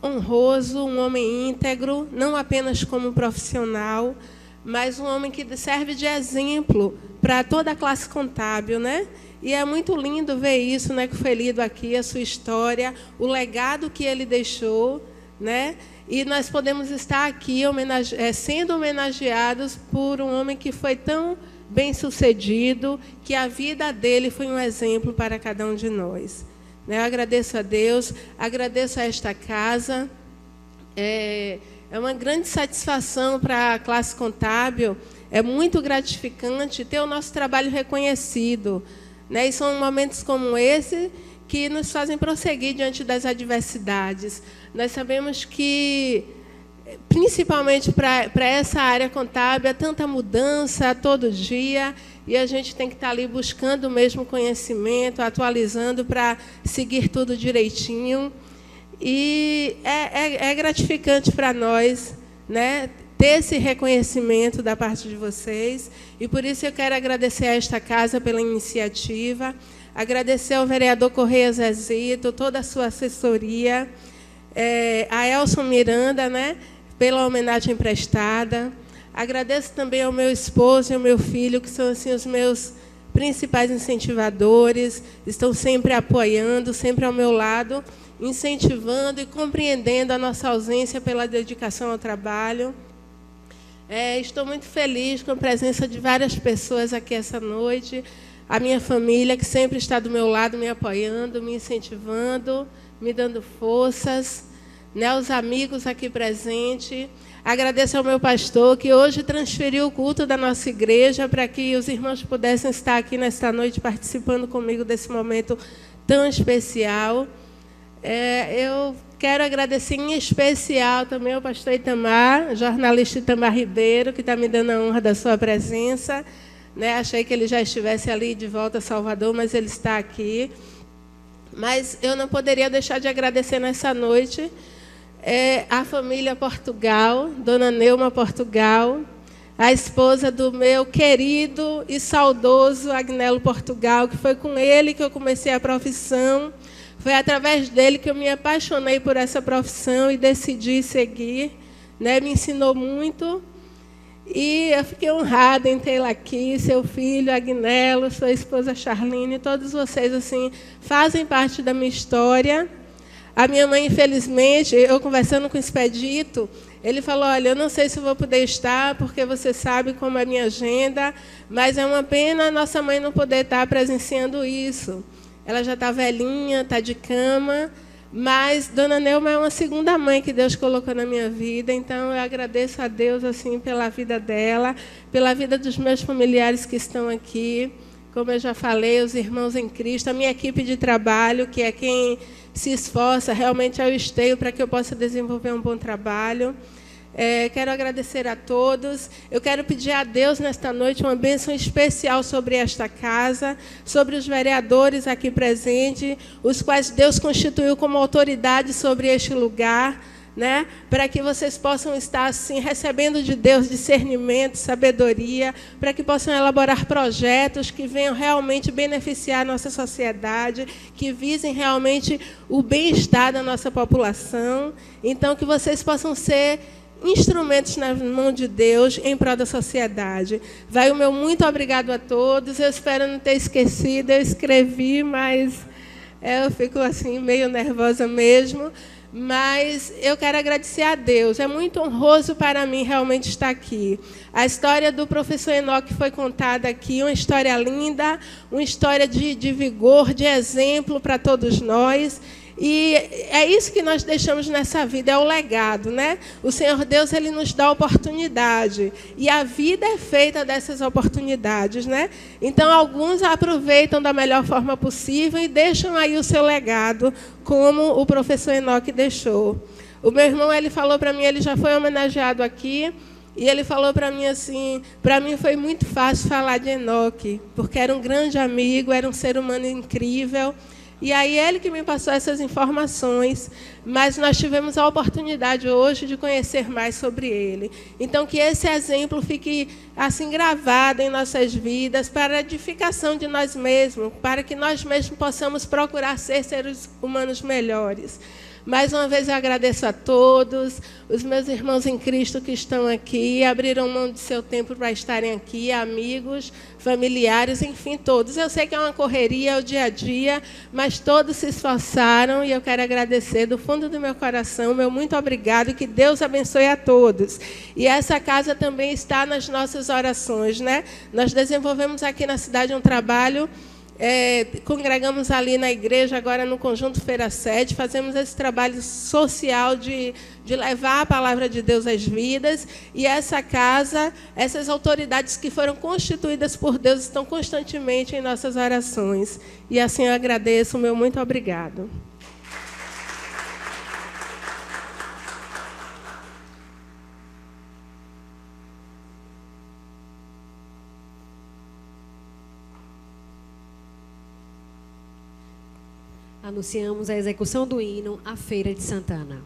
honroso, um homem íntegro, não apenas como profissional, mas um homem que serve de exemplo para toda a classe contábil, né? E é muito lindo ver isso, né, que foi lido aqui, a sua história, o legado que ele deixou, né? E nós podemos estar aqui sendo homenageados por um homem que foi tão bem-sucedido, que a vida dele foi um exemplo para cada um de nós. Eu agradeço a Deus, agradeço a esta casa. É uma grande satisfação para a classe contábil, é muito gratificante ter o nosso trabalho reconhecido, né? E são momentos como esse que nos fazem prosseguir diante das adversidades. Nós sabemos que, principalmente para essa área contábil, há tanta mudança todo dia, e a gente tem que estar ali buscando o mesmo conhecimento, atualizando para seguir tudo direitinho. E é gratificante para nós, né, ter esse reconhecimento da parte de vocês. E por isso eu quero agradecer a esta casa pela iniciativa, agradecer ao vereador Correia Zezito, toda a sua assessoria, a Elson Miranda, né, pela homenagem prestada. Agradeço também ao meu esposo e ao meu filho, que são assim, os meus principais incentivadores, estão sempre apoiando, sempre ao meu lado, incentivando e compreendendo a nossa ausência pela dedicação ao trabalho. Estou muito feliz com a presença de várias pessoas aqui essa noite, a minha família, que sempre está do meu lado, me apoiando, me incentivando, me dando forças, né, os amigos aqui presentes. Agradeço ao meu pastor, que hoje transferiu o culto da nossa igreja para que os irmãos pudessem estar aqui nesta noite participando comigo desse momento tão especial. Eu quero agradecer em especial também ao pastor Itamar, jornalista Itamar Ribeiro, que está me dando a honra da sua presença, né? Achei que ele já estivesse ali de volta a Salvador, mas ele está aqui. mas eu não poderia deixar de agradecer nessa noite a família Portugal, Dona Neuma Portugal, a esposa do meu querido e saudoso Agnello Portugal, que foi com ele que eu comecei a profissão. Foi através dele que eu me apaixonei por essa profissão e decidi seguir, né? Me ensinou muito. E eu fiquei honrada em tê-la aqui, seu filho Agnello, sua esposa Charline, todos vocês assim fazem parte da minha história. A minha mãe, infelizmente, eu conversando com o Expedito, ele falou, olha, eu não sei se vou poder estar, porque você sabe como é a minha agenda, mas é uma pena a nossa mãe não poder estar presenciando isso. Ela já está velhinha, está de cama, mas Dona Neuma é uma segunda mãe que Deus colocou na minha vida, então eu agradeço a Deus assim pela vida dela, pela vida dos meus familiares que estão aqui, como eu já falei, os irmãos em Cristo, a minha equipe de trabalho, que é quem se esforça realmente ao esteio para que eu possa desenvolver um bom trabalho. Quero agradecer a todos. Eu quero pedir a Deus nesta noite uma bênção especial sobre esta casa, sobre os vereadores aqui presentes, os quais Deus constituiu como autoridade sobre este lugar, né? Para que vocês possam estar assim recebendo de Deus discernimento, sabedoria, para que possam elaborar projetos que venham realmente beneficiar a nossa sociedade, que visem realmente o bem-estar da nossa população. Então, que vocês possam ser instrumentos na mão de Deus em prol da sociedade. Vai o meu muito obrigado a todos. Eu espero não ter esquecido. Eu escrevi, mas eu fico assim meio nervosa mesmo. Mas eu quero agradecer a Deus. É muito honroso para mim realmente estar aqui. A história do professor Enoque foi contada aqui, uma história linda, uma história de vigor, de exemplo para todos nós. E é isso que nós deixamos nessa vida, é o legado, né? O Senhor Deus, Ele nos dá oportunidade. E a vida é feita dessas oportunidades, né? Então, alguns aproveitam da melhor forma possível e deixam aí o seu legado, como o professor Enoque deixou. O meu irmão, ele falou para mim, ele já foi homenageado aqui, e ele falou para mim assim, para mim foi muito fácil falar de Enoque, porque era um grande amigo, era um ser humano incrível. E aí ele que me passou essas informações, mas nós tivemos a oportunidade hoje de conhecer mais sobre ele. Então, que esse exemplo fique assim gravado em nossas vidas, para a edificação de nós mesmos, para que nós mesmos possamos procurar ser seres humanos melhores. Mais uma vez eu agradeço a todos, os meus irmãos em Cristo que estão aqui, abriram mão de seu tempo para estarem aqui, amigos, familiares, enfim, todos. Eu sei que é uma correria, é o dia a dia, mas todos se esforçaram e eu quero agradecer do fundo do meu coração, meu muito obrigado, e que Deus abençoe a todos. E essa casa também está nas nossas orações, né? Nós desenvolvemos aqui na cidade um trabalho. Congregamos ali na igreja, agora no Conjunto Feira 7, fazemos esse trabalho social de levar a palavra de Deus às vidas, e essa casa, essas autoridades que foram constituídas por Deus estão constantemente em nossas orações. E assim eu agradeço, meu muito obrigado. Anunciamos a execução do hino à Feira de Santana.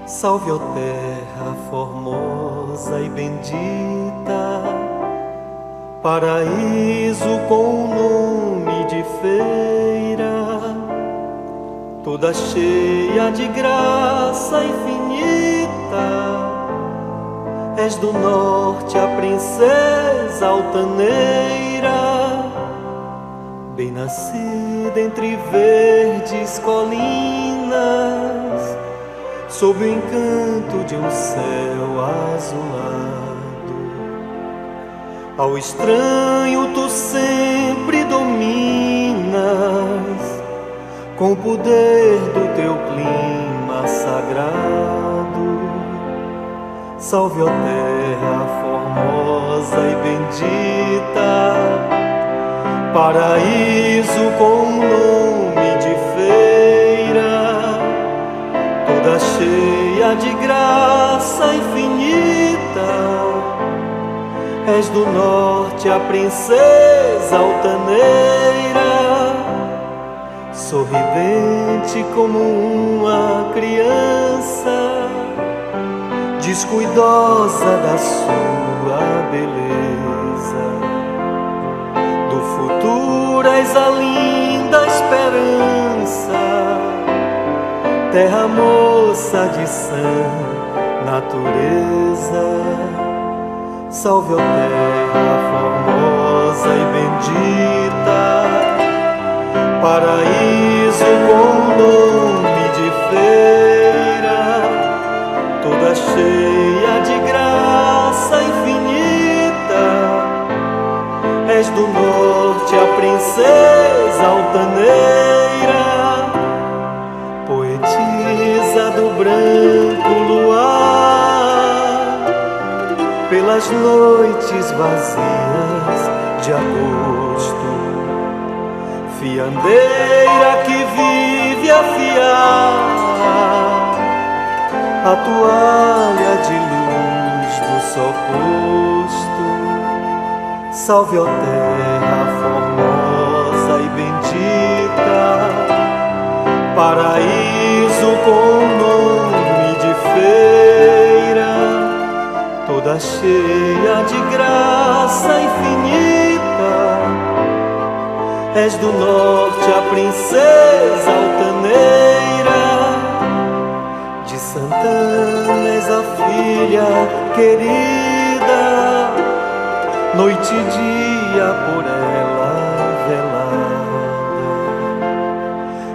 Salve, ó terra formosa e bendita, paraíso com o nome de feira, toda cheia de graça infinita. És do norte a princesa altaneira, bem nascida entre verdes colinas, sob o encanto de um céu azulado. Ao estranho tu sempre dominas, com o poder do teu clima sagrado. Salve, ó terra formosa e bendita, paraíso com nome de feira, toda cheia de graça infinita. És do norte a princesa altaneira, sorridente como uma criança, descuidosa da sua beleza. Do futuro és a linda esperança, terra moça de sã natureza. Salve, ó terra formosa e bendita, paraíso com nome de feira, toda cheia de graça infinita. És do norte a princesa altaneira, poetisa do branco luar, pelas noites vazias de agosto, fiandeira que vive a fiar a toalha de luz do sol posto. Salve, ó terra formosa e bendita, paraíso com nome de feira, toda cheia de graça infinita. És do norte a princesa altaneira, de Santana és a filha querida, noite e dia por ela velada.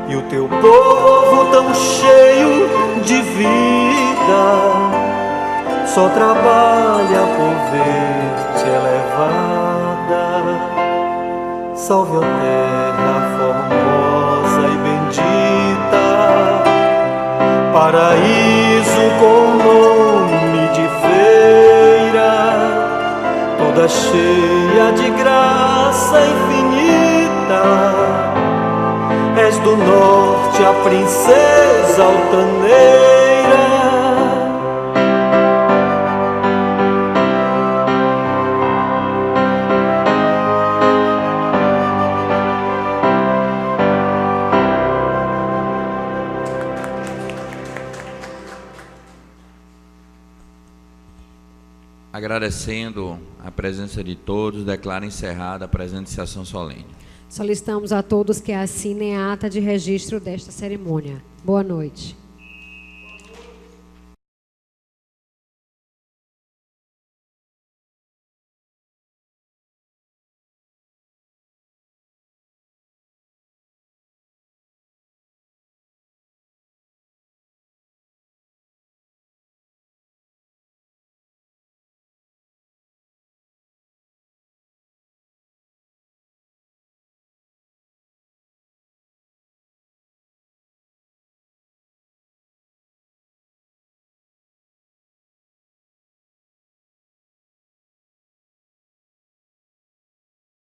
E o teu povo tão cheio de vida só trabalha por ver-te elevada. Salve, ó terra formosa e bendita, paraíso com nome de feira, toda cheia de graça infinita. És do norte a princesa altaneira, agradecendo a presença de todos, declaro encerrada a presente sessão solene. Solicitamos a todos que assinem a ata de registro desta cerimônia. Boa noite.